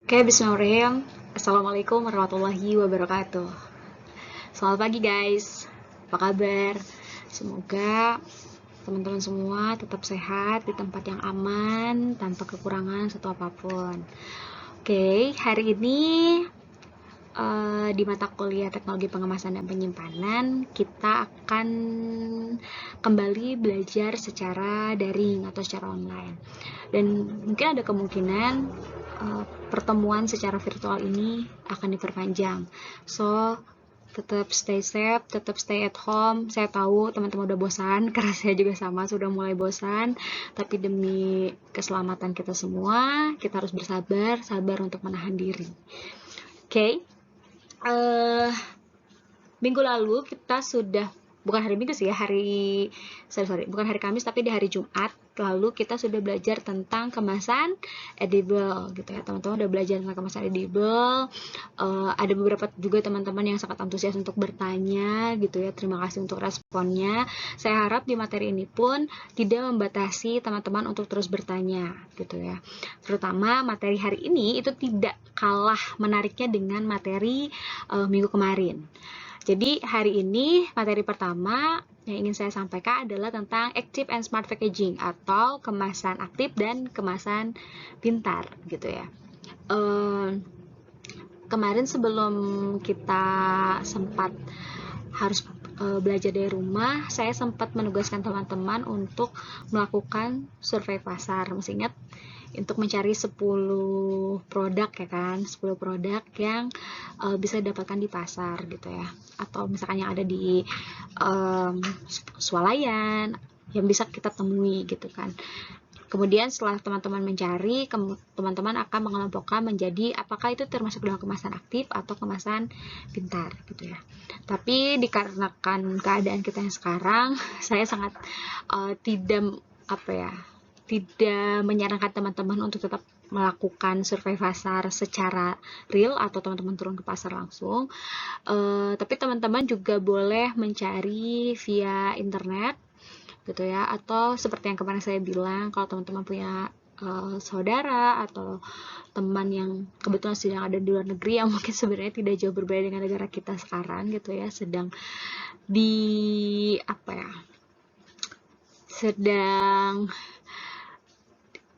Oke, bismillahirrahmanirrahim. Assalamualaikum warahmatullahi wabarakatuh. Selamat pagi guys, apa kabar? Semoga teman-teman semua tetap sehat di tempat yang aman, tanpa kekurangan satu apapun. Oke, hari ini di mata kuliah teknologi pengemasan dan penyimpanan, kita akan kembali belajar secara daring atau secara online. Dan mungkin ada kemungkinan pertemuan secara virtual ini akan diperpanjang. So, tetap stay safe, tetap stay at home. Saya tahu teman-teman udah bosan, karena saya juga sama, sudah mulai bosan. Tapi demi keselamatan kita semua, kita harus sabar untuk menahan diri. Oke. Minggu lalu kita sudah, bukan hari Minggu sih ya, bukan hari Kamis tapi di hari Jumat lalu kita sudah belajar tentang kemasan edible gitu ya. Teman-teman udah belajar tentang kemasan edible. Ada beberapa juga teman-teman yang sangat antusias untuk bertanya gitu ya. Terima kasih untuk responnya. Saya harap di materi ini pun tidak membatasi teman-teman untuk terus bertanya gitu ya. Terutama materi hari ini itu tidak kalah menariknya dengan materi minggu kemarin. Jadi hari ini materi pertama yang ingin saya sampaikan adalah tentang active and smart packaging atau kemasan aktif dan kemasan pintar gitu ya. Kemarin sebelum kita sempat harus belajar dari rumah, saya sempat menugaskan teman-teman untuk melakukan survei pasar. Masih ingat? Untuk mencari 10 produk ya kan, 10 produk yang bisa didapatkan di pasar gitu ya, atau misalkan yang ada di swalayan yang bisa kita temui gitu kan. Kemudian setelah teman-teman mencari, teman-teman akan mengelompokkan menjadi apakah itu termasuk dalam kemasan aktif atau kemasan pintar gitu ya. Tapi dikarenakan keadaan kita yang sekarang, saya sangat tidak menyarankan teman-teman untuk tetap melakukan survei pasar secara real atau teman-teman turun ke pasar langsung. Tapi teman-teman juga boleh mencari via internet gitu ya, atau seperti yang kemarin saya bilang, kalau teman-teman punya saudara atau teman yang kebetulan sedang ada di luar negeri yang mungkin sebenarnya tidak jauh berbeda dengan negara kita sekarang gitu ya, sedang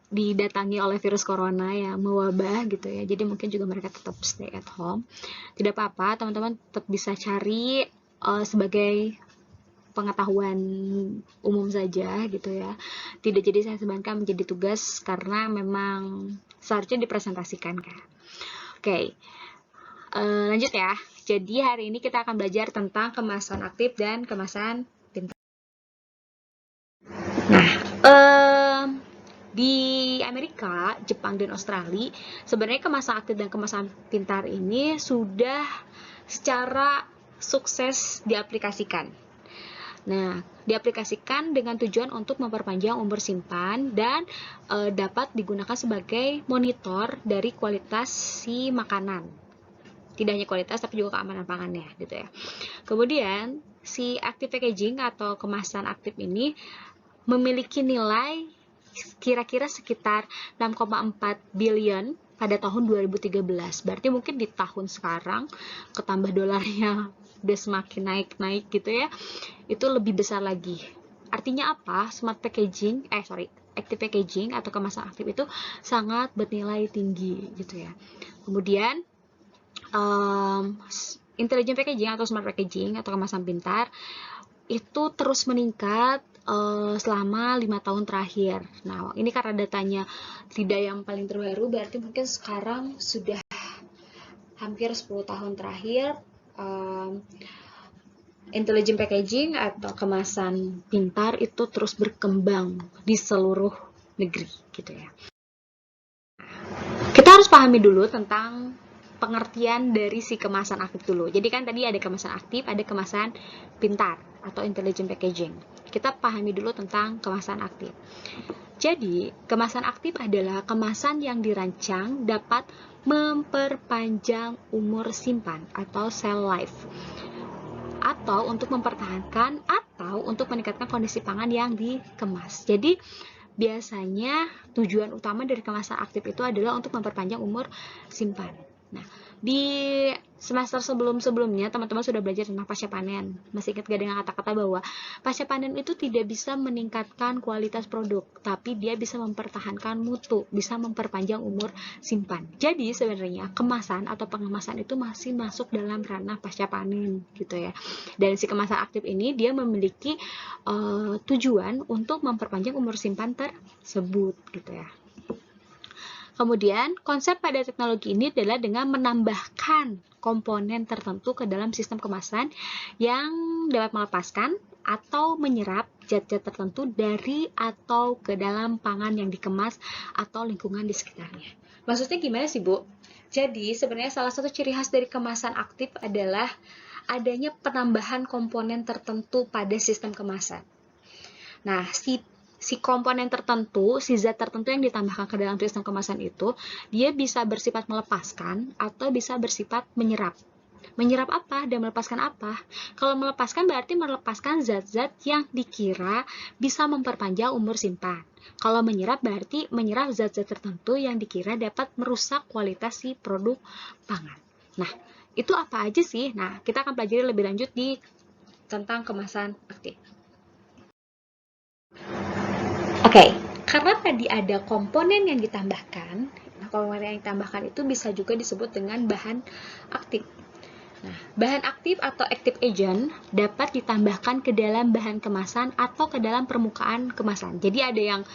didatangi oleh virus corona yang mewabah gitu ya. Jadi mungkin juga mereka tetap stay at home. Tidak apa-apa, teman-teman tetap bisa cari sebagai pengetahuan umum saja gitu ya. Tidak jadi saya sebankan menjadi tugas karena memang seharusnya dipresentasikan kan. Oke. Lanjut ya. Jadi hari ini kita akan belajar tentang kemasan aktif dan kemasan pintar. Nah, di Amerika, Jepang, dan Australia, sebenarnya kemasan aktif dan kemasan pintar ini sudah secara sukses diaplikasikan. Nah, diaplikasikan dengan tujuan untuk memperpanjang umur simpan dan dapat digunakan sebagai monitor dari kualitas si makanan. Tidak hanya kualitas, tapi juga keamanan pangannya, gitu ya. Kemudian, si active packaging atau kemasan aktif ini memiliki nilai kira-kira sekitar 6,4 billion pada tahun 2013. Berarti mungkin di tahun sekarang ketambah dolarnya udah semakin naik-naik gitu ya, itu lebih besar lagi. Artinya apa? Active packaging atau kemasan aktif itu sangat bernilai tinggi gitu ya. Kemudian intelligent packaging atau smart packaging atau kemasan pintar itu terus meningkat selama 5 tahun terakhir. Nah, ini karena datanya tidak yang paling terbaru, berarti mungkin sekarang sudah hampir 10 tahun terakhir intelligent packaging atau kemasan pintar itu terus berkembang di seluruh negeri gitu ya. Kita harus pahami dulu tentang pengertian dari si kemasan aktif dulu. Jadi kan tadi ada kemasan aktif, ada kemasan pintar atau intelligent packaging. Kita pahami dulu tentang kemasan aktif. Jadi, kemasan aktif adalah kemasan yang dirancang dapat memperpanjang umur simpan atau shelf life, atau untuk mempertahankan atau untuk meningkatkan kondisi pangan yang dikemas. Jadi, biasanya tujuan utama dari kemasan aktif itu adalah untuk memperpanjang umur simpan. Nah, di semester sebelum-sebelumnya teman-teman sudah belajar tentang pasca panen. Masih ingat gak dengan kata-kata bahwa pasca panen itu tidak bisa meningkatkan kualitas produk, tapi dia bisa mempertahankan mutu, bisa memperpanjang umur simpan. Jadi sebenarnya kemasan atau pengemasan itu masih masuk dalam ranah pasca panen gitu ya. Dan si kemasan aktif ini dia memiliki tujuan untuk memperpanjang umur simpan tersebut gitu ya. Kemudian, konsep pada teknologi ini adalah dengan menambahkan komponen tertentu ke dalam sistem kemasan yang dapat melepaskan atau menyerap zat-zat tertentu dari atau ke dalam pangan yang dikemas atau lingkungan di sekitarnya. Maksudnya gimana sih, Bu? Jadi, sebenarnya salah satu ciri khas dari kemasan aktif adalah adanya penambahan komponen tertentu pada sistem kemasan. Nah, si komponen tertentu, si zat tertentu yang ditambahkan ke dalam sistem kemasan itu, dia bisa bersifat melepaskan atau bisa bersifat menyerap. Menyerap apa dan melepaskan apa? Kalau melepaskan berarti melepaskan zat-zat yang dikira bisa memperpanjang umur simpan. Kalau menyerap berarti menyerap zat-zat tertentu yang dikira dapat merusak kualitas si produk pangan. Nah, itu apa aja sih? Nah, kita akan pelajari lebih lanjut tentang kemasan aktif. Oke, karena tadi ada komponen yang ditambahkan, komponen yang ditambahkan itu bisa juga disebut dengan bahan aktif. Nah, bahan aktif atau active agent dapat ditambahkan ke dalam bahan kemasan atau ke dalam permukaan kemasan. Jadi ada yang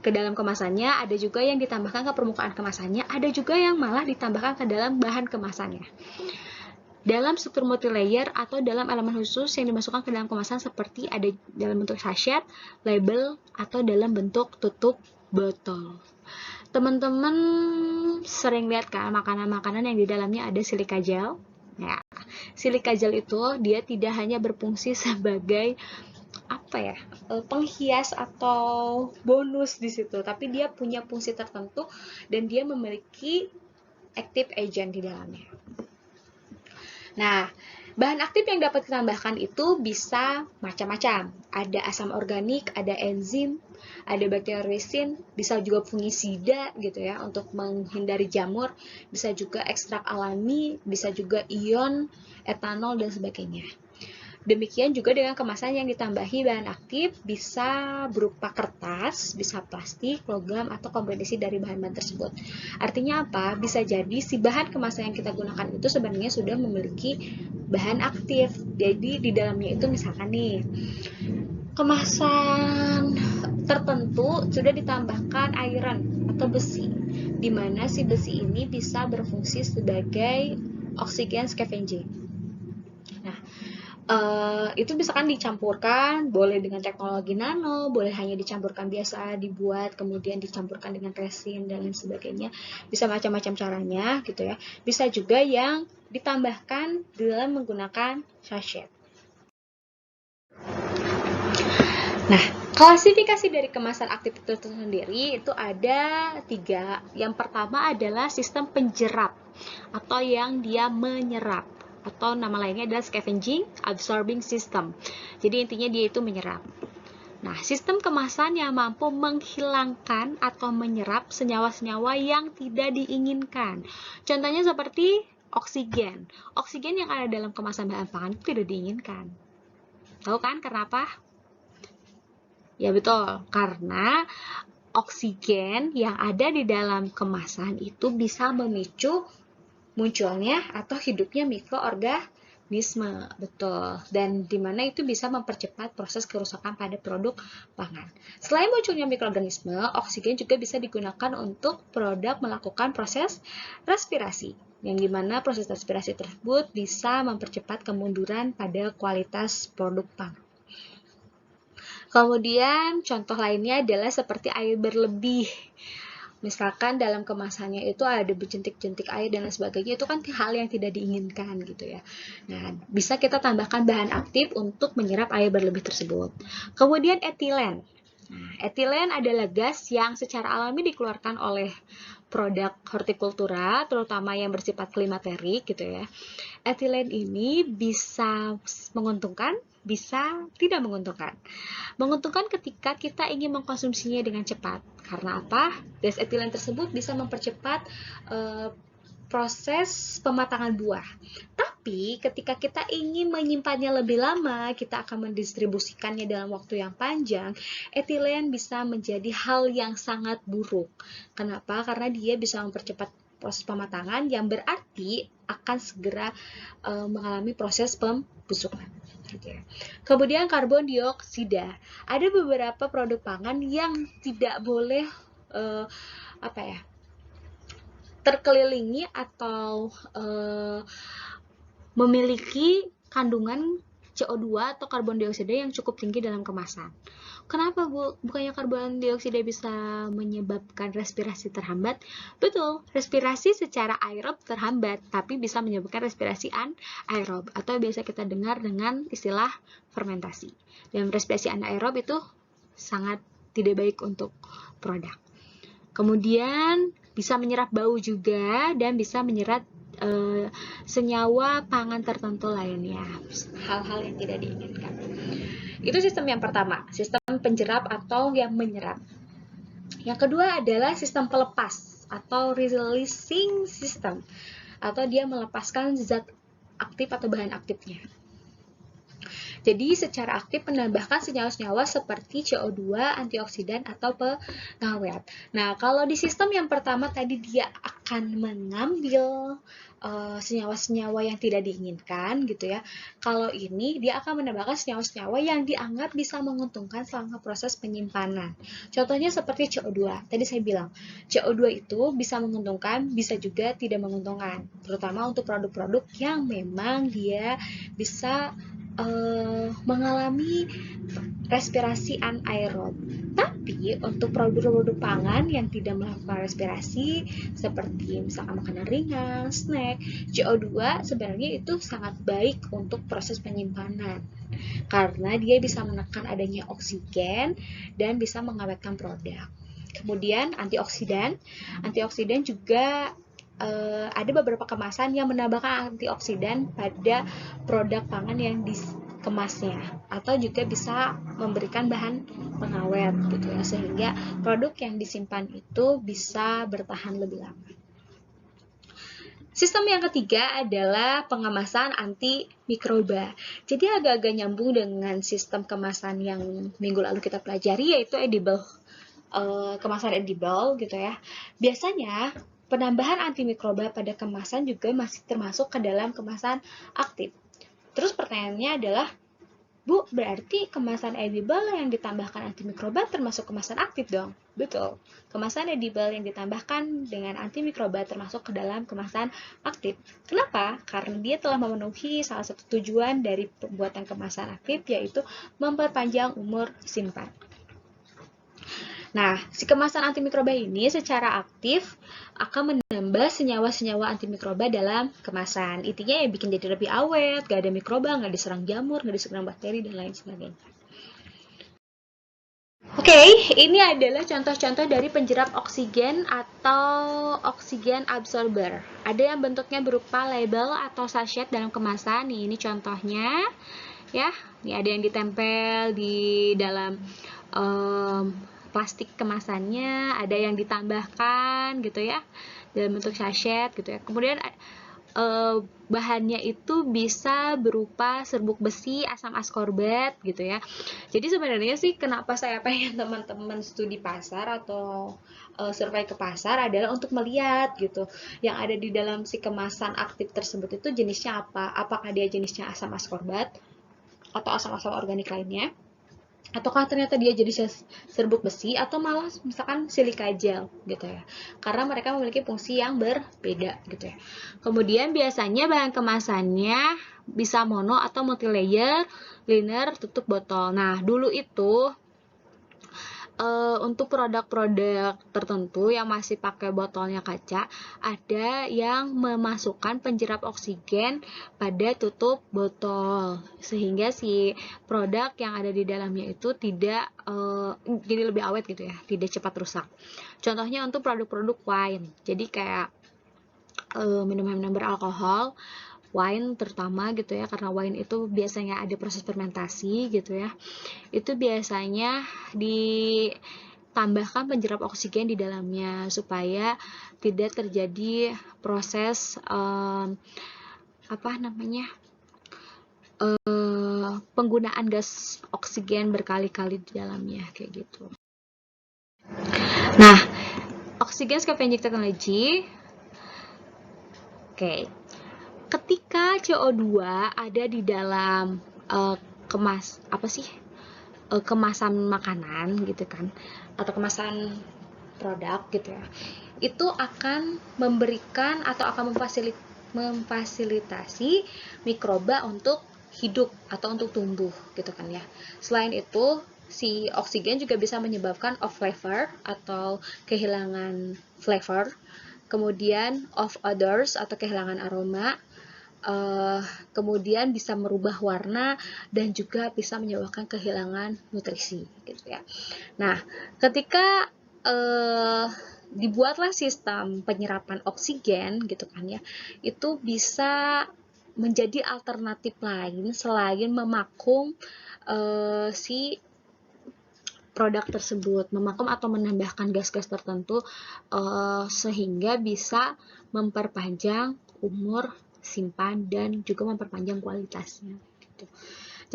ke dalam kemasannya, ada juga yang ditambahkan ke permukaan kemasannya, ada juga yang malah ditambahkan ke dalam bahan kemasannya. Dalam struktur multilayer atau dalam elemen khusus yang dimasukkan ke dalam kemasan seperti ada dalam bentuk sachet, label, atau dalam bentuk tutup botol. Teman-teman sering lihat kan makanan-makanan yang di dalamnya ada silika gel. Ya, silika gel itu dia tidak hanya berfungsi sebagai penghias atau bonus di situ, tapi dia punya fungsi tertentu dan dia memiliki active agent di dalamnya. Nah, bahan aktif yang dapat ditambahkan itu bisa macam-macam. Ada asam organik, ada enzim, ada bakteriosin, bisa juga fungisida gitu ya untuk menghindari jamur, bisa juga ekstrak alami, bisa juga ion, etanol dan sebagainya. Demikian juga dengan kemasan yang ditambahi bahan aktif bisa berupa kertas, bisa plastik, logam, atau kombinasi dari bahan-bahan tersebut. Artinya apa? Bisa jadi si bahan kemasan yang kita gunakan itu sebenarnya sudah memiliki bahan aktif. Jadi di dalamnya itu misalkan nih, kemasan tertentu sudah ditambahkan iron atau besi, di mana si besi ini bisa berfungsi sebagai oksigen scavenging. Nah, itu misalkan dicampurkan, boleh dengan teknologi nano, boleh hanya dicampurkan biasa, dibuat, kemudian dicampurkan dengan resin, dan lain sebagainya. Bisa macam-macam caranya, gitu ya. Bisa juga yang ditambahkan dalam menggunakan sachet. Nah, klasifikasi dari kemasan aktif itu sendiri itu ada 3. Yang pertama adalah sistem penjerap, atau yang dia menyerap. Atau nama lainnya adalah scavenging absorbing system. Jadi intinya dia itu menyerap. Nah, sistem kemasan yang mampu menghilangkan atau menyerap senyawa-senyawa yang tidak diinginkan. Contohnya seperti oksigen. Oksigen yang ada dalam kemasan bahan pangan itu tidak diinginkan. Tahu kan kenapa? Ya betul, karena oksigen yang ada di dalam kemasan itu bisa memicu munculnya atau hidupnya mikroorganisme, betul. Dan di mana itu bisa mempercepat proses kerusakan pada produk pangan. Selain munculnya mikroorganisme, oksigen juga bisa digunakan untuk produk melakukan proses respirasi, yang dimana proses respirasi tersebut bisa mempercepat kemunduran pada kualitas produk pangan. Kemudian contoh lainnya adalah seperti air berlebih. Misalkan dalam kemasannya itu ada berjentik-jentik air dan lain sebagainya, itu kan hal yang tidak diinginkan gitu ya. Nah, bisa kita tambahkan bahan aktif untuk menyerap air berlebih tersebut. Kemudian etilen. Nah, etilen adalah gas yang secara alami dikeluarkan oleh produk hortikultura, terutama yang bersifat klimaterik gitu ya. Etilen ini bisa menguntungkan, bisa tidak menguntungkan. Menguntungkan ketika kita ingin mengkonsumsinya dengan cepat. Karena apa? Gas etilen tersebut bisa mempercepat proses pematangan buah. Tapi ketika kita ingin menyimpannya lebih lama, kita akan mendistribusikannya dalam waktu yang panjang, etilen bisa menjadi hal yang sangat buruk. Kenapa? Karena dia bisa mempercepat proses pematangan yang berarti akan segera mengalami proses pembusukan. Kemudian karbon dioksida. Ada beberapa produk pangan yang tidak boleh terkelilingi atau memiliki kandungan CO2 atau karbon dioksida yang cukup tinggi dalam kemasan. Kenapa, Bu? Bukannya karbon dioksida bisa menyebabkan respirasi terhambat? Betul, respirasi secara aerob terhambat, tapi bisa menyebabkan respirasi anaerob atau biasa kita dengar dengan istilah fermentasi. Dan respirasi anaerob itu sangat tidak baik untuk produk. Kemudian bisa menyerap bau juga dan bisa menyerap senyawa pangan tertentu lainnya, hal-hal yang tidak diinginkan. Itu sistem yang pertama, sistem penjerap atau yang menyerap. Yang kedua adalah sistem pelepas atau releasing system, atau dia melepaskan zat aktif atau bahan aktifnya. Jadi secara aktif menambahkan senyawa-senyawa seperti CO2, antioksidan, atau pengawet. Nah, kalau di sistem yang pertama tadi dia akan mengambil senyawa-senyawa yang tidak diinginkan gitu ya. Kalau ini dia akan menambahkan senyawa-senyawa yang dianggap bisa menguntungkan selama proses penyimpanan. Contohnya seperti CO2. Tadi saya bilang, CO2 itu bisa menguntungkan, bisa juga tidak menguntungkan. Terutama untuk produk-produk yang memang dia bisa mengalami respirasi anaerob. Tapi untuk produk-produk pangan yang tidak melakukan respirasi seperti misalkan makanan ringan, snack, CO2 sebenarnya itu sangat baik untuk proses penyimpanan karena dia bisa menekan adanya oksigen dan bisa mengawetkan produk. Kemudian antioksidan juga ada beberapa kemasan yang menambahkan antioksidan pada produk pangan yang dikemasnya atau juga bisa memberikan bahan pengawet gitu ya, sehingga produk yang disimpan itu bisa bertahan lebih lama. Sistem yang ketiga adalah pengemasan antimikroba. Jadi agak-agak nyambung dengan sistem kemasan yang minggu lalu kita pelajari, yaitu edible, kemasan edible gitu ya. Biasanya penambahan antimikroba pada kemasan juga masih termasuk ke dalam kemasan aktif. Terus pertanyaannya adalah, Bu, berarti kemasan edible yang ditambahkan antimikroba termasuk kemasan aktif dong? Betul. Kemasan edible yang ditambahkan dengan antimikroba termasuk ke dalam kemasan aktif. Kenapa? Karena dia telah memenuhi salah satu tujuan dari pembuatan kemasan aktif, yaitu memperpanjang umur simpan. Nah, si kemasan antimikroba ini secara aktif akan menambah senyawa-senyawa antimikroba dalam kemasan. Intinya ya bikin jadi lebih awet, gak ada mikroba, gak diserang jamur, gak diserang bakteri, dan lain sebagainya. Oke, ini adalah contoh-contoh dari penjerap oksigen atau oksigen absorber. Ada yang bentuknya berupa label atau sachet dalam kemasan. Nih, ini contohnya. Ya, ini ada yang ditempel di dalam plastik kemasannya, ada yang ditambahkan gitu ya dalam bentuk sachet gitu ya. Kemudian bahannya itu bisa berupa serbuk besi, asam askorbat gitu ya. Jadi sebenarnya sih kenapa saya pengen teman-teman studi pasar atau survei ke pasar adalah untuk melihat gitu yang ada di dalam si kemasan aktif tersebut itu jenisnya apa, apakah dia jenisnya asam askorbat atau asam-asam organik lainnya, ataukah ternyata dia jadi serbuk besi atau malah misalkan silika gel gitu ya, karena mereka memiliki fungsi yang berbeda gitu ya. Kemudian biasanya bahan kemasannya bisa mono atau multi layer, liner, tutup botol. Nah dulu itu untuk produk-produk tertentu yang masih pakai botolnya kaca, ada yang memasukkan penyerap oksigen pada tutup botol, sehingga si produk yang ada di dalamnya itu tidak jadi lebih awet gitu ya, tidak cepat rusak. Contohnya untuk produk-produk wine, jadi kayak minuman beralkohol, wine terutama gitu ya, karena wine itu biasanya ada proses fermentasi gitu ya, itu biasanya ditambahkan penyerap oksigen di dalamnya supaya tidak terjadi proses penggunaan gas oksigen berkali-kali di dalamnya kayak gitu. Nah, oksigen scavenging technology. Oke. Ketika CO2 ada di dalam kemasan makanan gitu kan, atau kemasan produk gitu ya, itu akan memberikan atau akan memfasilitasi mikroba untuk hidup atau untuk tumbuh gitu kan ya. Selain itu, si oksigen juga bisa menyebabkan off flavor atau kehilangan flavor, kemudian off odors atau kehilangan aroma, kemudian bisa merubah warna dan juga bisa menyebabkan kehilangan nutrisi gitu ya. Nah, ketika dibuatlah sistem penyerapan oksigen gitu kan ya, itu bisa menjadi alternatif lain selain memakum si produk tersebut, memakum atau menambahkan gas-gas tertentu sehingga bisa memperpanjang umur simpan dan juga memperpanjang kualitasnya gitu.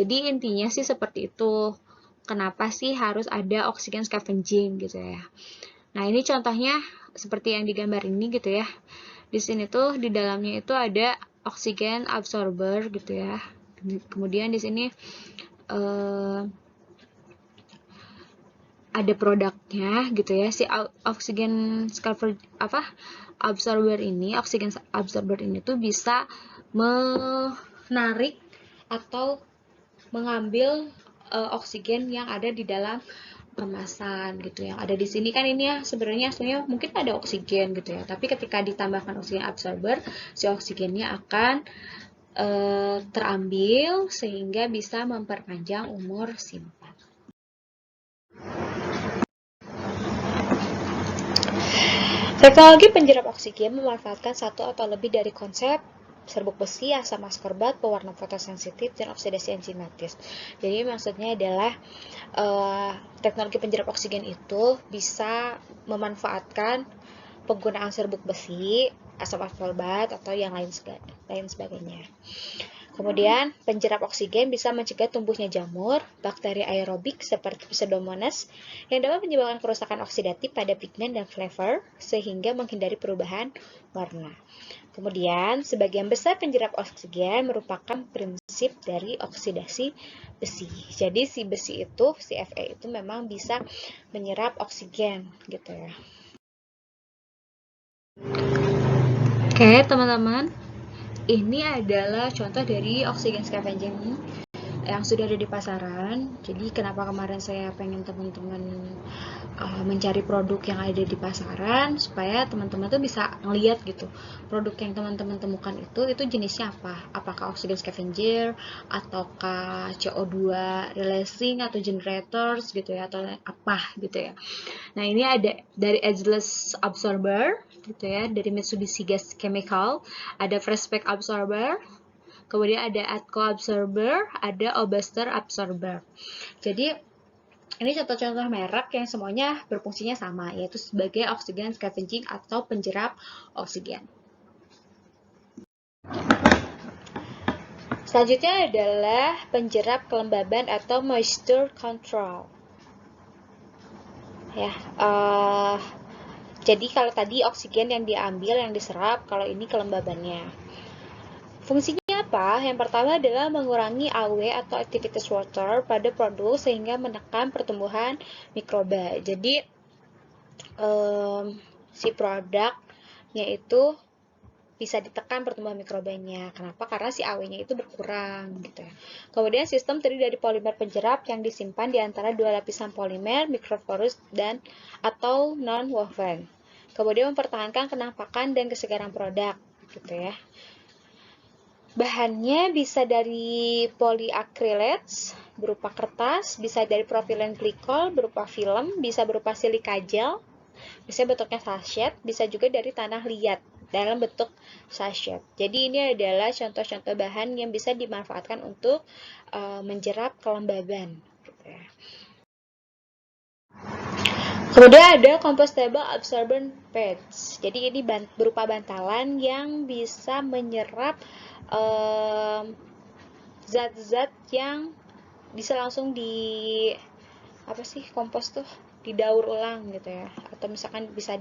Jadi intinya sih seperti itu. Kenapa sih harus ada oksigen scavenging gitu ya. Nah, ini contohnya seperti yang digambar ini gitu ya. Di sini tuh di dalamnya itu ada oksigen absorber gitu ya. Kemudian di sini ada produknya gitu ya, si oksigen absorber ini tuh bisa menarik atau mengambil oksigen yang ada di dalam kemasan gitu. Yang ada di sini kan ini ya sebenarnya aslinya mungkin ada oksigen gitu ya, tapi ketika ditambahkan oksigen absorber, si oksigennya akan terambil sehingga bisa memperpanjang umur simpan. Teknologi penyerap oksigen memanfaatkan satu atau lebih dari konsep serbuk besi, asam askorbat, pewarna fotosensitif, dan oksidasi enzimatis. Jadi maksudnya adalah teknologi penyerap oksigen itu bisa memanfaatkan penggunaan serbuk besi, asam askorbat, atau yang lain sebagainya. Kemudian, penyerap oksigen bisa mencegah tumbuhnya jamur, bakteri aerobik seperti Pseudomonas, yang dapat menyebabkan kerusakan oksidatif pada pigmen dan flavor, sehingga menghindari perubahan warna. Kemudian, sebagian besar penyerap oksigen merupakan prinsip dari oksidasi besi. Jadi, si besi itu, si Fe itu memang bisa menyerap oksigen, gitu ya. Oke, teman-teman. Ini adalah contoh dari oksigen scavenging yang sudah ada di pasaran. Jadi kenapa kemarin saya pengen teman-teman mencari produk yang ada di pasaran supaya teman-teman tuh bisa ngeliat gitu produk yang teman-teman temukan itu jenisnya apa, apakah oksigen scavenger ataukah CO2 releasing atau generators gitu ya, atau apa gitu ya. Nah, ini ada dari edgeless absorber gitu ya, dari Mitsubishi Gas Chemical, ada Freshpack absorber, kemudian ada Atco absorber, ada Obaster absorber. Jadi ini contoh-contoh merek yang semuanya berfungsinya sama, yaitu sebagai oksigen scavenging atau penjerap oksigen. Selanjutnya adalah penjerap kelembaban atau moisture control. Ya, jadi kalau tadi oksigen yang diambil, yang diserap, kalau ini kelembabannya. Fungsinya apa? Yang pertama adalah mengurangi AW atau activities water pada produk sehingga menekan pertumbuhan mikroba. Jadi si produknya itu bisa ditekan pertumbuhan mikrobanya. Kenapa? Karena si AW-nya itu berkurang gitu ya. Kemudian sistem terdiri dari polimer penjerap yang disimpan di antara dua lapisan polimer, mikroporus dan atau non-woven. Kemudian mempertahankan kenampakan dan kesegaran produk gitu ya. Bahannya bisa dari polyacrylates berupa kertas, bisa dari propylene glycol berupa film, bisa berupa silika gel, bisa bentuknya sachet, bisa juga dari tanah liat dalam bentuk sachet. Jadi ini adalah contoh-contoh bahan yang bisa dimanfaatkan untuk menjerap kelembaban. Gitu ya. Kemudian ada compostable absorbent pads. Jadi ini berupa bantalan yang bisa menyerap zat-zat yang bisa langsung di kompos tuh didaur ulang gitu ya, atau misalkan bisa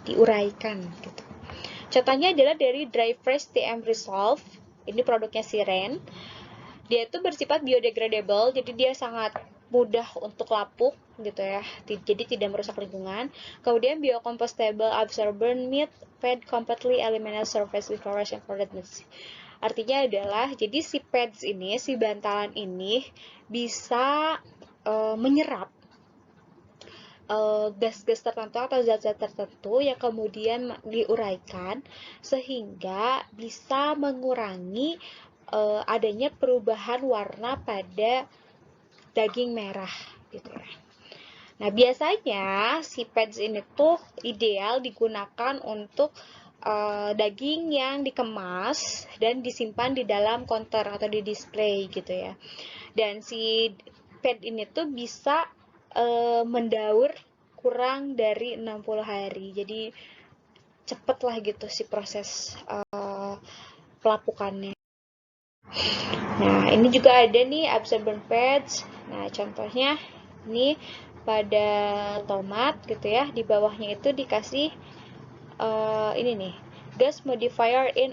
diuraikan gitu. Contohnya adalah dari Dry Fresh TM Resolve. Ini produknya Siren. Dia itu bersifat biodegradable, jadi dia sangat mudah untuk lapuk gitu ya, jadi tidak merusak lingkungan. Kemudian biocompostable absorbent meat pad completely eliminate surface discoloration for that meat. Artinya adalah jadi si pads ini, si bantalan ini bisa menyerap gas-gas tertentu atau zat-zat tertentu yang kemudian diuraikan sehingga bisa mengurangi adanya perubahan warna pada daging merah gitu ya. Nah, biasanya si pads ini tuh ideal digunakan untuk daging yang dikemas dan disimpan di dalam konter atau di display gitu ya. Dan si pad ini tuh bisa mendaur kurang dari 60 hari. Jadi cepet lah gitu si proses pelapukannya. Nah, ini juga ada nih absorbent pads. Nah, contohnya ini pada tomat gitu ya. Di bawahnya itu dikasih ini nih, gas modifier in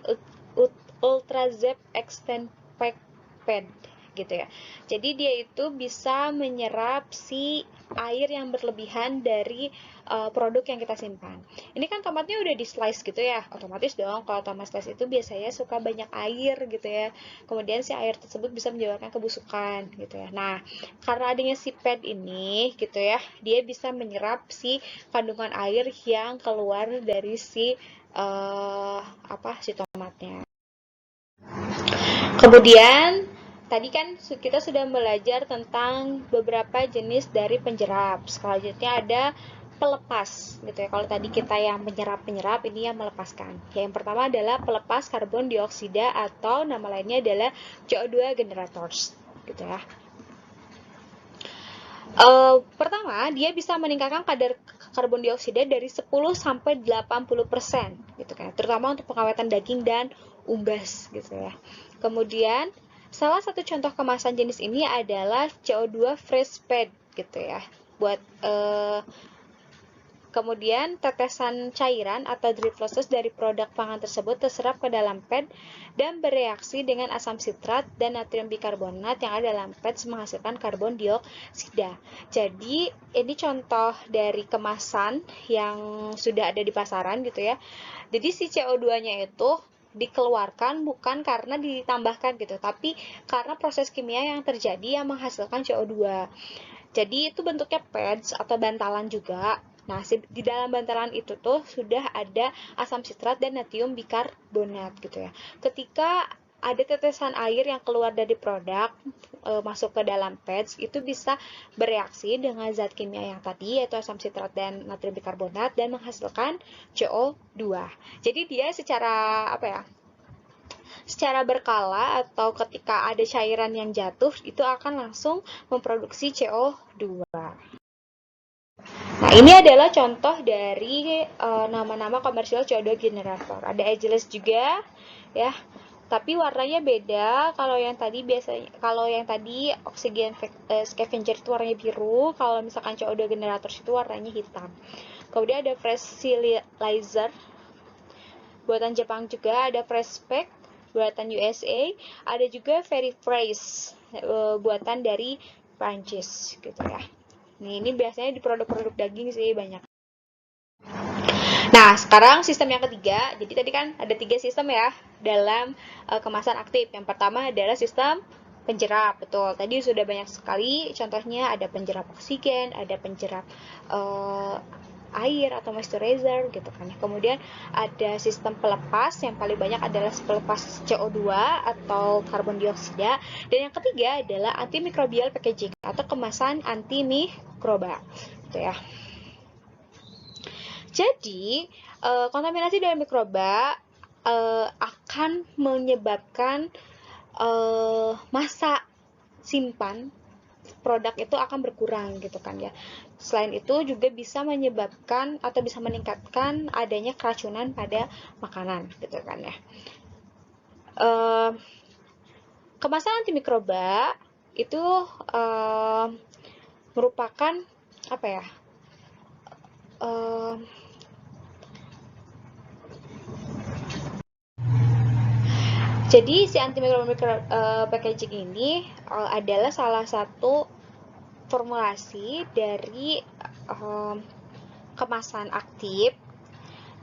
ultra zep extend pack pad gitu ya. Jadi dia itu bisa menyerap si air yang berlebihan dari produk yang kita simpan. Ini kan tomatnya udah di slice gitu ya, otomatis dong kalau tomat slice itu biasanya suka banyak air gitu ya. Kemudian si air tersebut bisa menyebabkan kebusukan gitu ya. Nah, karena adanya si pad ini gitu ya, dia bisa menyerap si kandungan air yang keluar dari si tomatnya. Kemudian tadi kan kita sudah belajar tentang beberapa jenis dari penjerap. Selanjutnya ada pelepas gitu ya. Kalau tadi kita yang menyerap, ini yang melepaskan. Yang pertama adalah pelepas karbon dioksida atau nama lainnya adalah CO2 generators gitu ya. Pertama, dia bisa meningkatkan kadar karbon dioksida dari 10 sampai 80% gitu kan. Terutama untuk pengawetan daging dan unggas gitu ya. Kemudian, salah satu contoh kemasan jenis ini adalah CO2 fresh pad gitu ya. Buat kemudian tetesan cairan atau driploses dari produk pangan tersebut terserap ke dalam pad dan bereaksi dengan asam sitrat dan natrium bikarbonat yang ada dalam pad menghasilkan karbon dioksida. Jadi ini contoh dari kemasan yang sudah ada di pasaran gitu ya. Jadi si CO2-nya itu dikeluarkan bukan karena ditambahkan gitu, tapi karena proses kimia yang terjadi yang menghasilkan CO2. Jadi itu bentuknya pads atau bantalan juga. Nah, di dalam bantalan itu tuh sudah ada asam sitrat dan natrium bikarbonat gitu ya. Ketika ada tetesan air yang keluar dari produk masuk ke dalam pads, itu bisa bereaksi dengan zat kimia yang tadi yaitu asam sitrat dan natrium bikarbonat dan menghasilkan CO2. Jadi dia secara secara berkala atau ketika ada cairan yang jatuh itu akan langsung memproduksi CO2. Nah, ini adalah contoh dari nama-nama komersial CO2 generator. Ada ageless juga ya. Tapi warnanya beda. Kalau yang tadi oksigen scavenger itu warnanya biru, kalau misalkan CO2 generator itu warnanya hitam. Kemudian ada fresh Laser buatan Jepang juga, ada fresh spec buatan USA, ada juga very fresh buatan dari Prancis gitu ya. Ini biasanya di produk-produk daging sih banyak. Nah, sekarang sistem yang ketiga. Jadi tadi kan ada 3 sistem ya dalam kemasan aktif. Yang pertama adalah sistem penjerap, betul. Tadi sudah banyak sekali contohnya, ada penjerap oksigen, ada penjerap air atau moisturizer gitu kan. Kemudian ada sistem pelepas, yang paling banyak adalah pelepas CO2 atau karbon dioksida. Dan yang ketiga adalah antimikrobial packaging atau kemasan antimikroba gitu ya. Jadi, kontaminasi dari mikroba akan menyebabkan masa simpan produk itu akan berkurang gitu kan ya. Selain itu juga bisa menyebabkan atau bisa meningkatkan adanya keracunan pada makanan gitu kan ya. Kemasan antimikroba itu merupakan apa ya? Jadi si antimikroba packaging ini adalah salah satu formulasi dari kemasan aktif,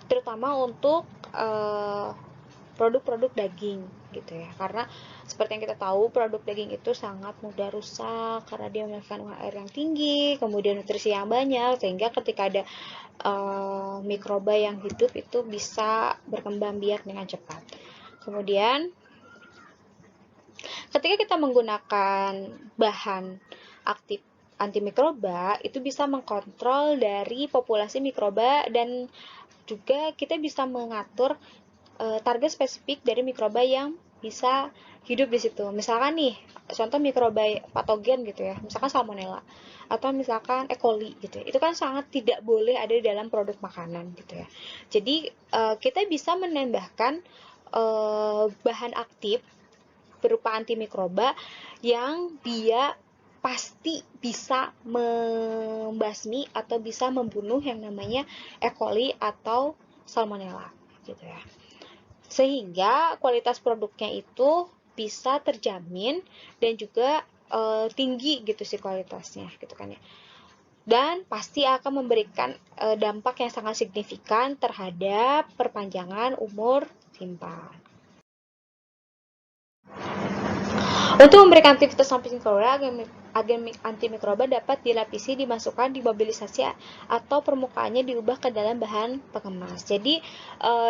terutama untuk produk-produk daging gitu ya. Karena seperti yang kita tahu, produk daging itu sangat mudah rusak karena dia memiliki kandungan air yang tinggi, kemudian nutrisi yang banyak, sehingga ketika ada mikroba yang hidup itu bisa berkembang biak dengan cepat. Kemudian ketika kita menggunakan bahan aktif antimikroba, itu bisa mengkontrol dari populasi mikroba dan juga kita bisa mengatur target spesifik dari mikroba yang bisa hidup di situ. Misalkan nih, contoh mikroba patogen gitu ya, misalkan salmonella atau misalkan E. coli gitu ya. Itu kan sangat tidak boleh ada di dalam produk makanan gitu ya. Jadi kita bisa menambahkan bahan aktif berupa antimikroba yang dia pasti bisa membasmi atau bisa membunuh yang namanya E. coli atau salmonella gitu ya. Sehingga kualitas produknya itu bisa terjamin dan juga tinggi gitu sih kualitasnya gitu kan ya. Dan pasti akan memberikan dampak yang sangat signifikan terhadap perpanjangan umur simpan. Untuk memberikan aktivitas antimikroba, agen antimikroba dapat dilapisi, dimasukkan, dimobilisasi, atau permukaannya diubah ke dalam bahan pengemas. Jadi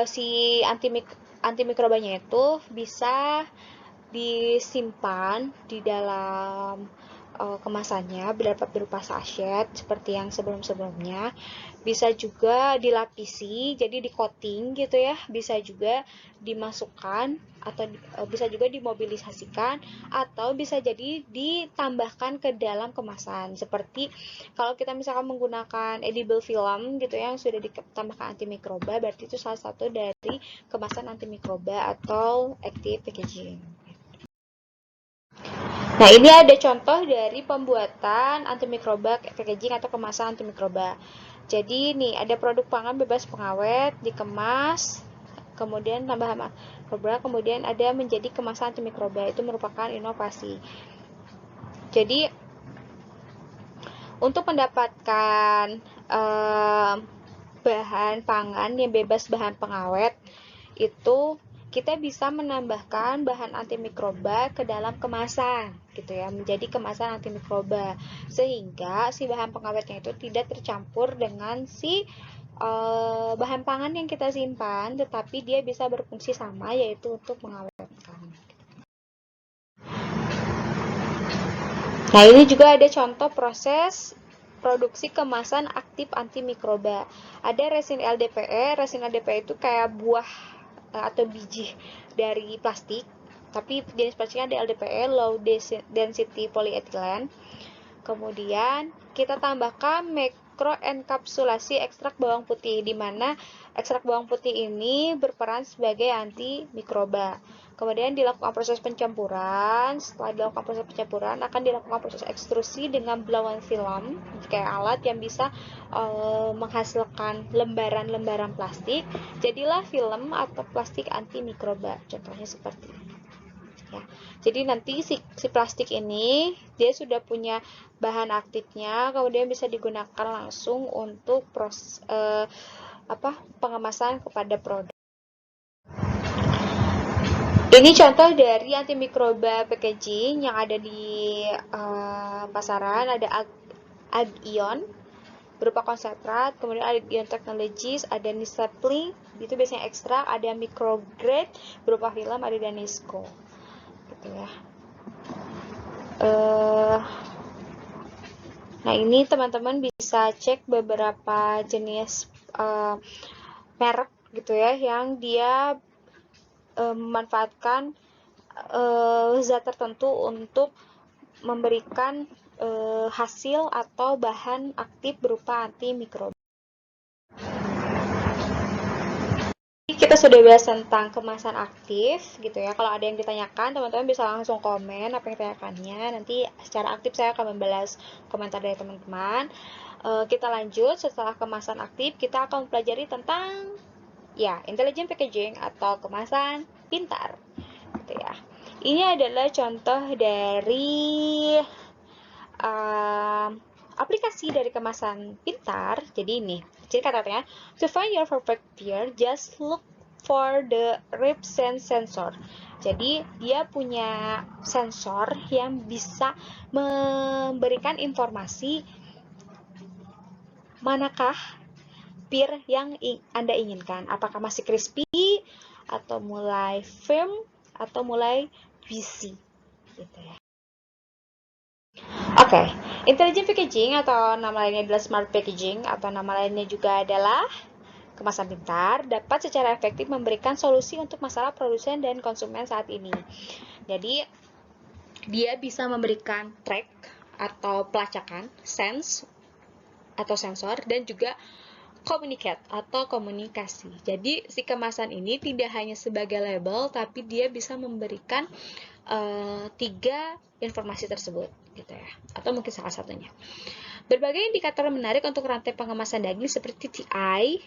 si antimikrobanya itu bisa disimpan di dalam kemasannya, dapat berupa sachet seperti yang sebelum-sebelumnya. Bisa juga dilapisi, jadi di coating gitu ya. Bisa juga dimasukkan atau bisa juga dimobilisasikan atau bisa jadi ditambahkan ke dalam kemasan. Seperti kalau kita misalkan menggunakan edible film gitu ya, yang sudah ditambahkan antimikroba, berarti itu salah satu dari kemasan antimikroba atau active packaging. Nah, ini ada contoh dari pembuatan antimikroba packaging atau kemasan antimikroba. Jadi nih, ada produk pangan bebas pengawet, dikemas, kemudian tambahan mikroba, kemudian ada menjadi kemasan antimikroba. Itu merupakan inovasi. Jadi, untuk mendapatkan bahan pangan yang bebas bahan pengawet, itu kita bisa menambahkan bahan antimikroba ke dalam kemasan gitu ya, menjadi kemasan antimikroba, sehingga si bahan pengawetnya itu tidak tercampur dengan si bahan pangan yang kita simpan, tetapi dia bisa berfungsi sama, yaitu untuk mengawetkan. Nah, ini juga ada contoh proses produksi kemasan aktif antimikroba. Ada resin LDPE. Resin LDPE itu kayak buah atau biji dari plastik, tapi jenis plastiknya ada LDPE, low density polyethylene. Kemudian kita tambahkan mikroenkapsulasi ekstrak bawang putih, di mana ekstrak bawang putih ini berperan sebagai antimikroba. Kemudian dilakukan proses pencampuran. Setelah dilakukan proses pencampuran, akan dilakukan proses ekstrusi dengan blown film, kayak alat yang bisa menghasilkan lembaran-lembaran plastik. Jadilah film atau plastik antimikroba. Contohnya seperti ini. Ya. Jadi nanti si plastik ini dia sudah punya bahan aktifnya, kemudian bisa digunakan langsung untuk pengemasan kepada produk. Ini contoh dari antimikroba packaging yang ada di pasaran. Ada Agion berupa konsentrat, kemudian ada Agion Technologies, ada Nisapling, itu biasanya ekstrak, ada micrograde berupa film, ada Danisco, gitu ya. Nah, ini teman-teman bisa cek beberapa jenis merek gitu ya, yang dia memanfaatkan zat tertentu untuk memberikan hasil atau bahan aktif berupa antimikroba. Kita sudah bahas tentang kemasan aktif gitu ya. Kalau ada yang ditanyakan, teman-teman bisa langsung komen apa yang ditanyakannya. Nanti secara aktif saya akan membalas komentar dari teman-teman. Kita lanjut. Setelah kemasan aktif, kita akan mempelajari tentang intelligent packaging atau kemasan pintar gitu ya. Ini adalah contoh dari aplikasi dari kemasan pintar. Jadi katanya, to find your perfect beer, just look for the rip sense sensor. Jadi dia punya sensor yang bisa memberikan informasi manakah beer yang Anda inginkan. Apakah masih crispy, atau mulai firm, atau mulai juicy gitu ya. Oke, intelligent packaging atau nama lainnya adalah smart packaging atau nama lainnya juga adalah kemasan pintar dapat secara efektif memberikan solusi untuk masalah produsen dan konsumen saat ini. Jadi, dia bisa memberikan track atau pelacakan, sense atau sensor, dan juga communicate atau komunikasi. Jadi, si kemasan ini tidak hanya sebagai label, tapi dia bisa memberikan 3 informasi tersebut gitu ya, atau mungkin salah satunya. Berbagai indikator menarik untuk rantai pengemasan daging seperti TI,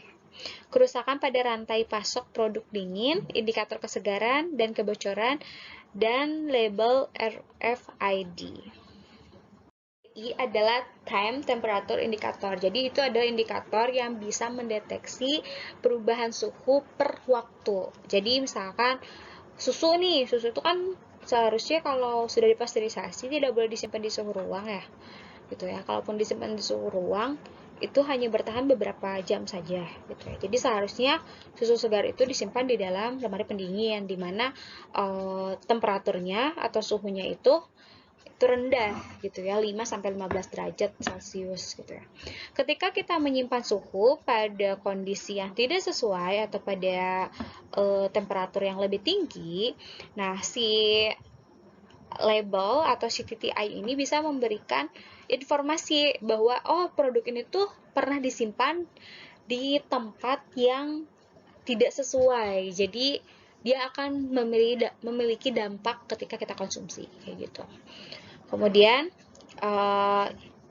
kerusakan pada rantai pasok produk dingin, indikator kesegaran dan kebocoran, dan label RFID. I adalah time temperature indicator. Jadi itu adalah indikator yang bisa mendeteksi perubahan suhu per waktu. Jadi misalkan susu itu kan seharusnya kalau sudah dipasteurisasi tidak boleh disimpan di suhu ruang ya, gitu ya. Kalaupun disimpan di suhu ruang itu hanya bertahan beberapa jam saja, gitu ya. Jadi seharusnya susu segar itu disimpan di dalam lemari pendingin, di mana temperaturnya atau suhunya itu rendah gitu ya, 5-15 derajat Celcius gitu ya. Ketika kita menyimpan suhu pada kondisi yang tidak sesuai atau pada temperatur yang lebih tinggi, nah si label atau si TTI ini bisa memberikan informasi bahwa produk ini tuh pernah disimpan di tempat yang tidak sesuai. Jadi dia akan memiliki dampak ketika kita konsumsi kayak gitu. Kemudian,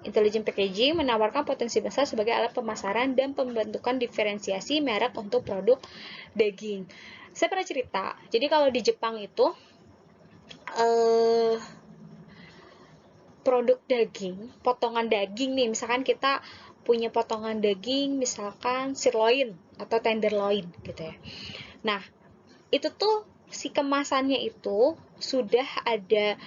intelligent packaging menawarkan potensi besar sebagai alat pemasaran dan pembentukan diferensiasi merek untuk produk daging. Saya pernah cerita, jadi kalau di Jepang itu, produk daging, potongan daging nih, misalkan kita punya potongan daging, misalkan sirloin atau tenderloin gitu ya. Nah, itu tuh si kemasannya itu sudah ada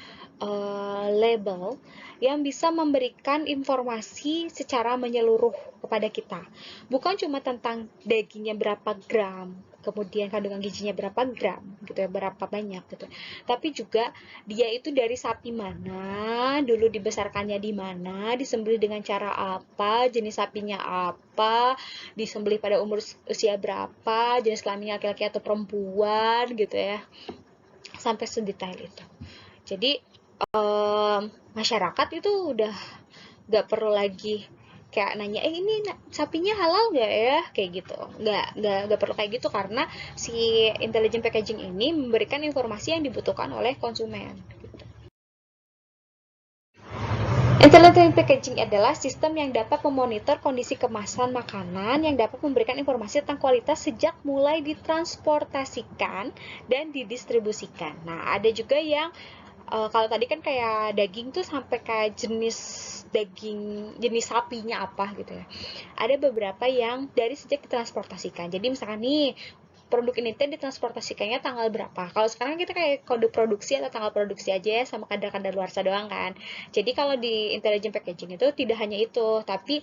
label yang bisa memberikan informasi secara menyeluruh kepada kita. Bukan cuma tentang dagingnya berapa gram, kemudian kandungan gizinya berapa gram, gitu ya, berapa banyak gitu. Tapi juga dia itu dari sapi mana, dulu dibesarkannya di mana, disembelih dengan cara apa, jenis sapinya apa, disembelih pada umur usia berapa, jenis kelaminnya laki-laki atau perempuan gitu ya. Sampai sedetail itu. Jadi masyarakat itu udah gak perlu lagi kayak nanya ini sapinya halal gak ya, kayak gitu. Gak perlu kayak gitu karena si intelligent packaging ini memberikan informasi yang dibutuhkan oleh konsumen gitu. Intelligent packaging adalah sistem yang dapat memonitor kondisi kemasan makanan yang dapat memberikan informasi tentang kualitas sejak mulai ditransportasikan dan didistribusikan. Nah, ada juga yang Kalau tadi kan kayak daging tuh sampai kayak jenis daging, jenis sapinya apa gitu ya. Ada beberapa yang dari sejak ditransportasikan. Jadi misalkan nih, produk ini tuh ditransportasikannya tanggal berapa. Kalau sekarang kita kayak kode produksi atau tanggal produksi aja ya, sama kadar-kadar luarsa doang kan. Jadi kalau di intelligent packaging itu tidak hanya itu, tapi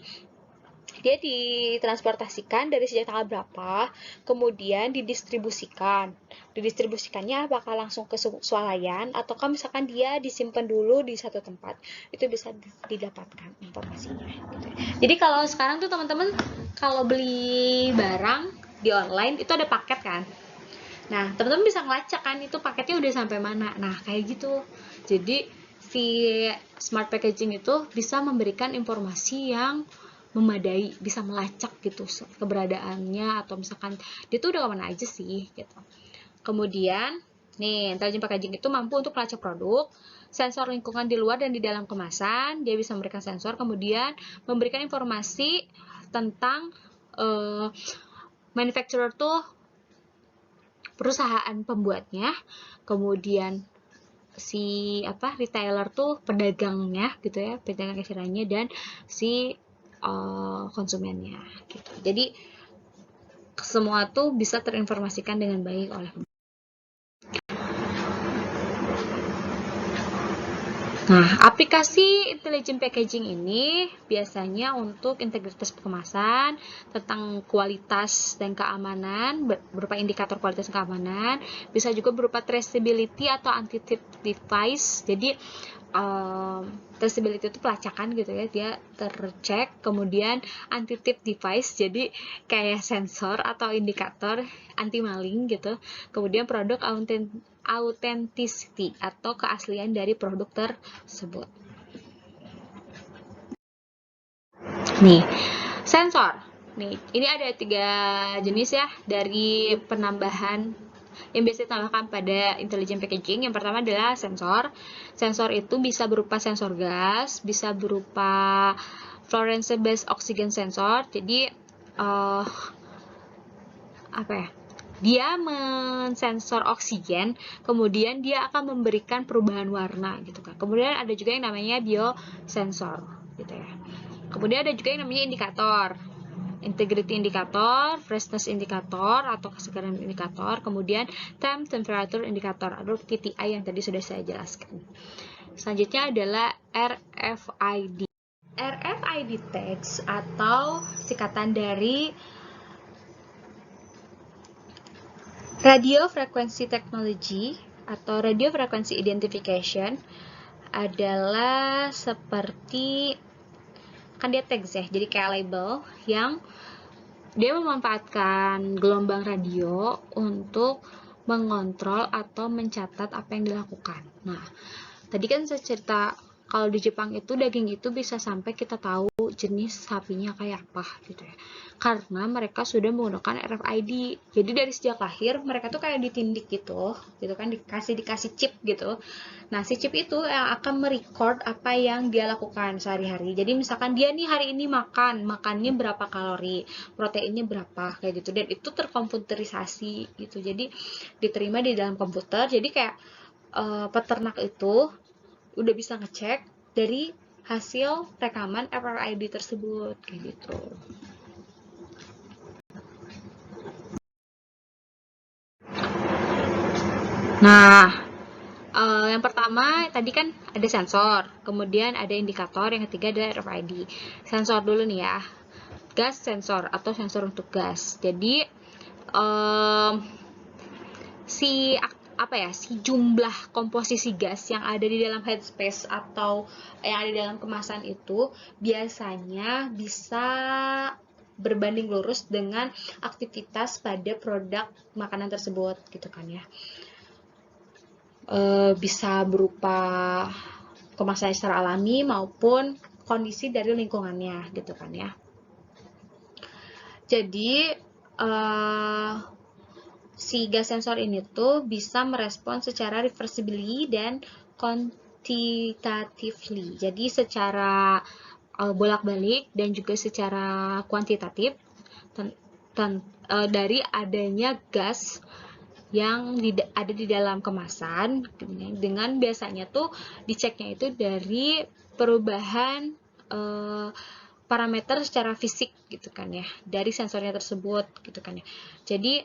dia ditransportasikan dari sejak tanggal berapa, kemudian didistribusikan. Didistribusikannya apakah langsung ke swalayan, ataukah misalkan dia disimpan dulu di satu tempat. Itu bisa didapatkan informasinya. Gitu. Jadi kalau sekarang tuh teman-teman, kalau beli barang di online, itu ada paket kan. Nah, teman-teman bisa ngelacak kan, itu paketnya udah sampai mana. Nah, kayak gitu. Jadi, si smart packaging itu bisa memberikan informasi yang memadai, bisa melacak gitu keberadaannya, atau misalkan dia tuh udah kemana aja sih gitu. Kemudian nih, intelligent packaging itu mampu untuk melacak produk, sensor lingkungan di luar dan di dalam kemasan. Dia bisa memberikan sensor, kemudian memberikan informasi tentang manufacturer tuh perusahaan pembuatnya, kemudian si retailer tuh pedagangnya gitu ya, pedagang kasirannya, dan si konsumennya gitu. Jadi semua tuh bisa terinformasikan dengan baik oleh. Nah, aplikasi intelligent packaging ini biasanya untuk integritas kemasan, tentang kualitas dan keamanan, berupa indikator kualitas dan keamanan, bisa juga berupa traceability atau anti-tip device. Jadi traceability itu pelacakan gitu ya, dia tercek, kemudian anti-tip device, jadi kayak sensor atau indikator anti maling gitu, kemudian produk authenticity atau keaslian dari produk tersebut. Nih, sensor. Nih, ini ada 3 jenis ya dari penambahan yang biasa ditambahkan pada intelligent packaging. Yang pertama adalah sensor. Sensor itu bisa berupa sensor gas, bisa berupa fluorescence based oxygen sensor. Jadi dia mensensor oksigen, kemudian dia akan memberikan perubahan warna gitu kan. Kemudian ada juga yang namanya biosensor gitu ya. Kemudian ada juga yang namanya indikator. Integrity indikator, freshness indikator atau kesegaran indikator, kemudian time temperature indikator atau TTI yang tadi sudah saya jelaskan. Selanjutnya adalah RFID. RFID tags atau singkatan dari Radio Frequency Technology atau Radio Frequency Identification adalah seperti, kan dia tags ya, jadi kayak label yang dia memanfaatkan gelombang radio untuk mengontrol atau mencatat apa yang dilakukan. Nah, tadi kan saya cerita kalau di Jepang itu daging itu bisa sampai kita tahu jenis sapinya kayak apa gitu ya. Karena mereka sudah menggunakan RFID. Jadi dari sejak lahir mereka tuh kayak ditindik gitu kan, dikasih chip gitu. Nah, si chip itu yang akan merecord apa yang dia lakukan sehari-hari. Jadi misalkan dia nih hari ini makannya berapa kalori, proteinnya berapa kayak gitu, dan itu terkomputerisasi gitu. Jadi diterima di dalam komputer. Jadi kayak peternak itu udah bisa ngecek dari hasil rekaman RFID tersebut kayak gitu. Nah, yang pertama tadi kan ada sensor, kemudian ada indikator, yang ketiga ada RFID. Sensor dulu nih ya, gas sensor atau sensor untuk gas. Jadi si jumlah komposisi gas yang ada di dalam headspace atau yang ada di dalam kemasan itu biasanya bisa berbanding lurus dengan aktivitas pada produk makanan tersebut gitu kan ya. Bisa berupa kemasan secara alami maupun kondisi dari lingkungannya gitu kan ya. Jadi si gas sensor ini tuh bisa merespon secara reversibly dan quantitatively. Jadi secara bolak-balik dan juga secara kuantitatif dari adanya gas yang ada di dalam kemasan, dengan biasanya tuh diceknya itu dari perubahan parameter secara fisik gitu kan ya, dari sensornya tersebut gitu kan ya. Jadi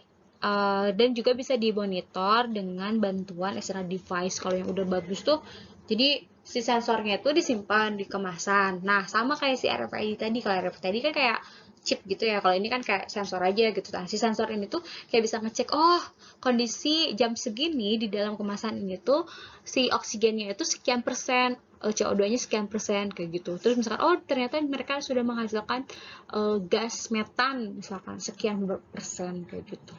dan juga bisa dimonitor dengan bantuan external device. Kalau yang udah bagus tuh, jadi si sensornya itu disimpan di kemasan. Nah, sama kayak si RFID tadi. Kalau RFID kan kayak chip gitu ya, kalau ini kan kayak sensor aja gitu. Nah, si sensor ini tuh kayak bisa ngecek, oh kondisi jam segini di dalam kemasan ini tuh si oksigennya itu sekian persen, CO2-nya sekian persen, kayak gitu. Terus misalkan, oh ternyata mereka sudah menghasilkan gas metan misalkan sekian persen, kayak gitu.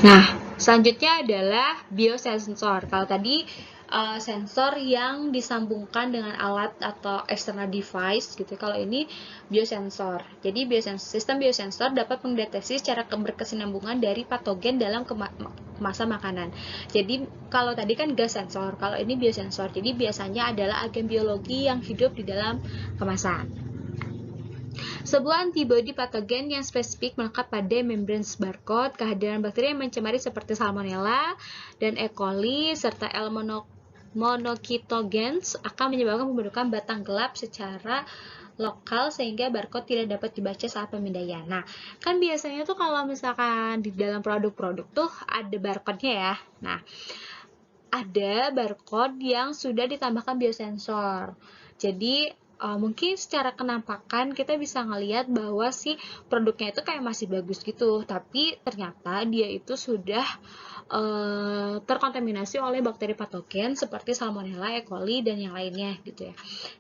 Nah, selanjutnya adalah biosensor. Kalau tadi sensor yang disambungkan dengan alat atau external device gitu. Kalau ini biosensor. Jadi sistem biosensor dapat mendeteksi secara berkesinambungan dari patogen dalam kemasan makanan. Jadi kalau tadi kan gas sensor, kalau ini biosensor. Jadi biasanya adalah agen biologi yang hidup di dalam kemasan. Sebuah antibodi patogen yang spesifik melekat pada membran barcode. Kehadiran bakteri yang mencemari seperti Salmonella dan E. coli serta L. monocytogenes akan menyebabkan pembentukan batang gelap secara lokal sehingga barcode tidak dapat dibaca saat pemindaian. Nah, kan biasanya tuh kalau misalkan di dalam produk-produk tuh ada barcode-nya ya. Nah, ada barcode yang sudah ditambahkan biosensor. Jadi mungkin secara kenampakan kita bisa ngelihat bahwa si produknya itu kayak masih bagus gitu, tapi ternyata dia itu sudah terkontaminasi oleh bakteri patogen seperti Salmonella, E. coli, dan yang lainnya gitu ya.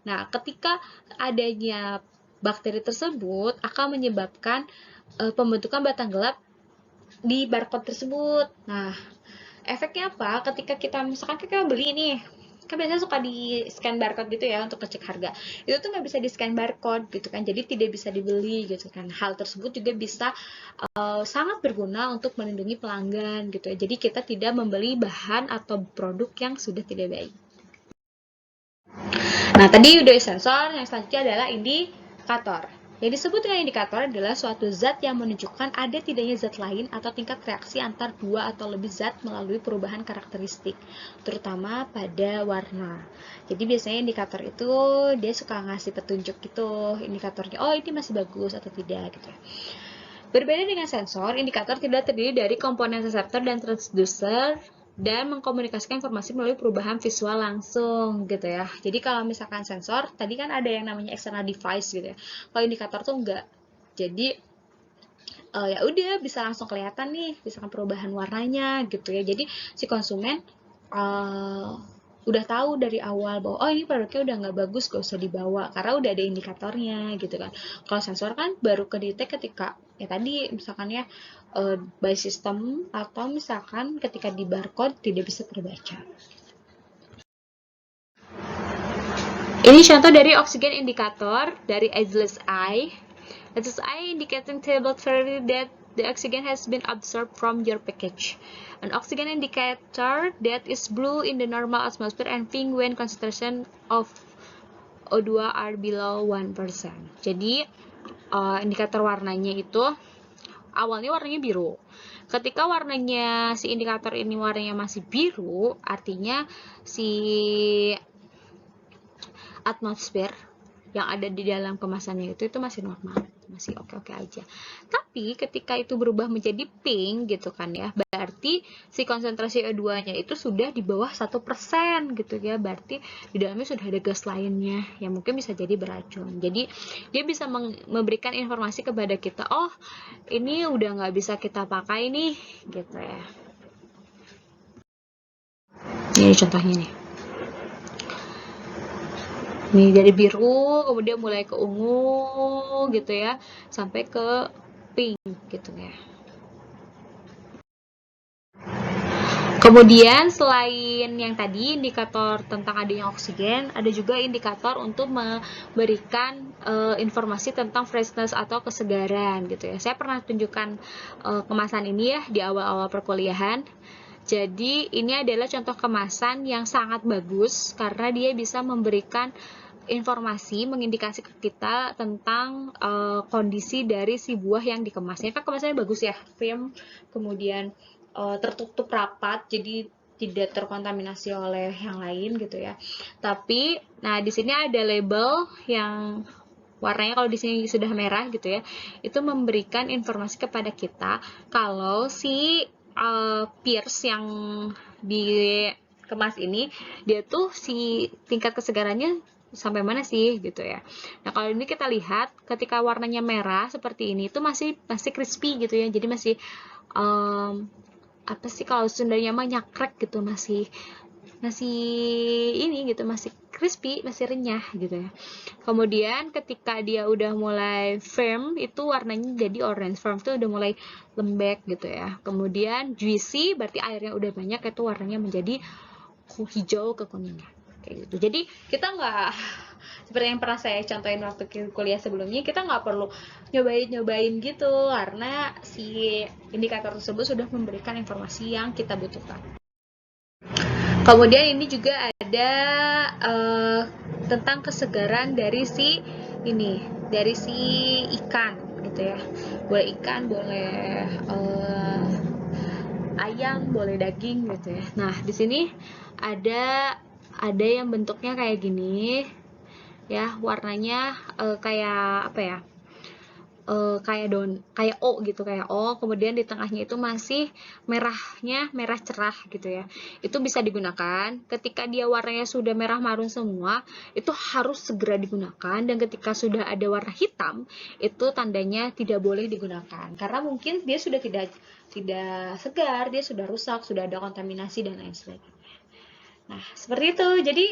Nah, ketika adanya bakteri tersebut akan menyebabkan pembentukan batang gelap di barcode tersebut. Nah, efeknya apa? Ketika kita misalkan kita beli nih, kan biasanya suka di scan barcode gitu ya untuk ngecek harga. Itu tuh nggak bisa di scan barcode gitu kan, jadi tidak bisa dibeli gitu kan. Hal tersebut juga bisa sangat berguna untuk melindungi pelanggan gitu ya. Jadi kita tidak membeli bahan atau produk yang sudah tidak baik. Nah, tadi udah sensor, yang selanjutnya adalah indikator. Yang disebut dengan indikator adalah suatu zat yang menunjukkan ada tidaknya zat lain atau tingkat reaksi antar dua atau lebih zat melalui perubahan karakteristik, terutama pada warna. Jadi biasanya indikator itu dia suka ngasih petunjuk gitu, indikatornya, oh ini masih bagus atau tidak gitu. Berbeda dengan sensor, indikator tidak terdiri dari komponen reseptor dan transducer dan mengkomunikasikan informasi melalui perubahan visual langsung gitu ya. Jadi kalau misalkan sensor, tadi kan ada yang namanya external device gitu ya. Kalau indikator tuh enggak. Jadi ya udah bisa langsung kelihatan nih, misalkan perubahan warnanya gitu ya. Jadi si konsumen udah tahu dari awal bahwa oh ini produknya udah nggak bagus, gak usah dibawa karena udah ada indikatornya gitu kan. Kalau sensor kan baru kedetek ketika ya tadi misalkan ya by system atau misalkan ketika di barcode tidak bisa terbaca. Ini contoh dari oxygen indicator dari Ageless Eye. Ageless Eye indicating table theory that the oxygen has been absorbed from your package. An oxygen indicator that is blue in the normal atmosphere and pink when concentration of O2 are below 1%. Jadi indikator warnanya itu awalnya warnanya biru. Ketika warnanya si indikator ini warnanya masih biru, artinya si atmosfer yang ada di dalam kemasannya itu masih normal, masih oke-oke aja. Tapi ketika itu berubah menjadi pink gitu kan ya, berarti si konsentrasi O2-nya itu sudah di bawah 1% gitu ya, berarti di dalamnya sudah ada gas lainnya yang mungkin bisa jadi beracun. Jadi dia bisa memberikan informasi kepada kita, oh ini udah nggak bisa kita pakai nih gitu ya. Ini contohnya nih. Nih dari biru kemudian mulai ke ungu gitu ya sampai ke pink gitu ya. Kemudian selain yang tadi indikator tentang adanya oksigen, ada juga indikator untuk memberikan informasi tentang freshness atau kesegaran gitu ya. Saya pernah tunjukkan kemasan ini ya di awal-awal perkuliahan. Jadi ini adalah contoh kemasan yang sangat bagus karena dia bisa memberikan informasi mengindikasi ke kita tentang kondisi dari si buah yang dikemasnya. Kan kemasannya bagus ya, film, kemudian tertutup rapat, jadi tidak terkontaminasi oleh yang lain gitu ya. Tapi, nah di sini ada label yang warnanya kalau di sini sudah merah gitu ya, itu memberikan informasi kepada kita kalau si pears yang dikemas ini dia tuh si tingkat kesegarannya sampai mana sih gitu ya. Nah kalau ini kita lihat ketika warnanya merah seperti ini itu masih crispy gitu ya, jadi masih apa sih kalau Sundanya mah nyakrek gitu, masih ini gitu, masih crispy, masih renyah gitu ya. Kemudian ketika dia udah mulai firm itu warnanya jadi orange, firm itu udah mulai lembek gitu ya. Kemudian juicy berarti airnya udah banyak, itu warnanya menjadi hijau kekuningan kayak gitu. Jadi kita nggak seperti yang pernah saya contohin waktu kuliah sebelumnya, kita nggak perlu nyobain gitu karena si indikator tersebut sudah memberikan informasi yang kita butuhkan. Kemudian ini juga ada tentang kesegaran dari si ikan gitu ya. Boleh ikan, boleh ayam, boleh daging gitu ya. Nah di sini ada yang bentuknya kayak gini ya, warnanya kayak apa ya, kayak O gitu, kayak O, kemudian di tengahnya itu masih merah cerah gitu ya. Itu bisa digunakan ketika dia warnanya sudah merah marun semua, itu harus segera digunakan, dan ketika sudah ada warna hitam itu tandanya tidak boleh digunakan karena mungkin dia sudah tidak segar, dia sudah rusak, sudah ada kontaminasi dan lain sebagainya. Nah seperti itu, jadi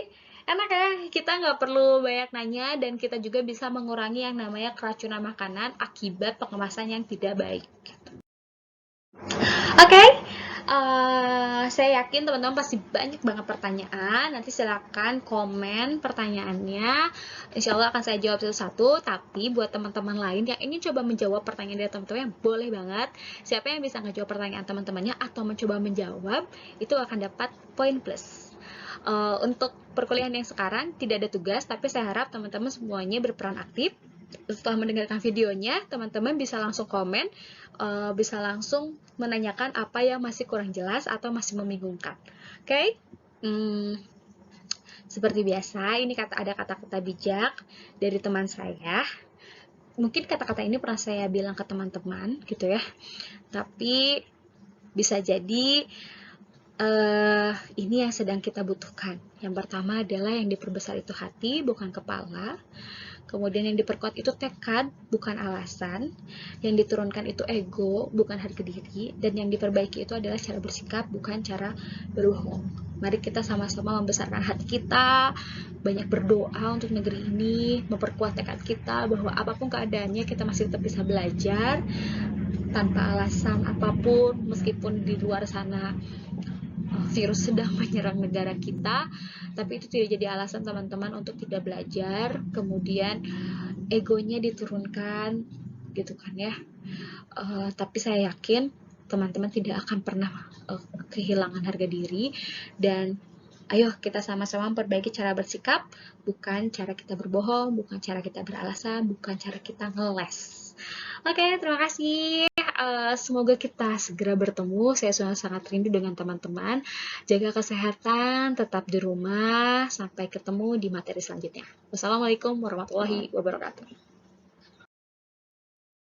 enak ya, kita nggak perlu banyak nanya, dan kita juga bisa mengurangi yang namanya keracunan makanan akibat pengemasan yang tidak baik. Oke, saya yakin teman-teman pasti banyak banget pertanyaan. Nanti silakan komen pertanyaannya. Insya Allah akan saya jawab satu-satu. Tapi buat teman-teman lain yang ingin coba menjawab pertanyaan dari teman-teman, boleh banget. Siapa yang bisa ngejawab pertanyaan teman-temannya atau mencoba menjawab, itu akan dapat poin plus. Untuk perkuliahan yang sekarang tidak ada tugas, tapi saya harap teman-teman semuanya berperan aktif. Setelah mendengarkan videonya, teman-teman bisa langsung komen, bisa langsung menanyakan apa yang masih kurang jelas atau masih membingungkan. Oke? Seperti biasa, ini ada kata-kata bijak dari teman saya. Mungkin kata-kata ini pernah saya bilang ke teman-teman gitu ya, tapi bisa jadi ini yang sedang kita butuhkan. Yang pertama adalah yang diperbesar itu hati, bukan kepala. Kemudian yang diperkuat itu tekad, bukan alasan. Yang diturunkan itu ego, bukan harga diri. Dan yang diperbaiki itu adalah cara bersikap, bukan cara berbohong. Mari kita sama-sama membesarkan hati kita, banyak berdoa untuk negeri ini, memperkuat tekad kita bahwa apapun keadaannya kita masih tetap bisa belajar tanpa alasan apapun, meskipun di luar sana virus sedang menyerang negara kita, tapi itu tidak jadi alasan teman-teman untuk tidak belajar, kemudian egonya diturunkan gitu kan ya. Tapi saya yakin teman-teman tidak akan pernah kehilangan harga diri, dan ayo kita sama-sama memperbaiki cara bersikap, bukan cara kita berbohong, bukan cara kita beralasan, bukan cara kita ngeles. Oke, terima kasih. Semoga kita segera bertemu. Saya sudah sangat rindu dengan teman-teman. Jaga kesehatan, tetap di rumah. Sampai ketemu di materi selanjutnya. Wassalamualaikum warahmatullahi wabarakatuh.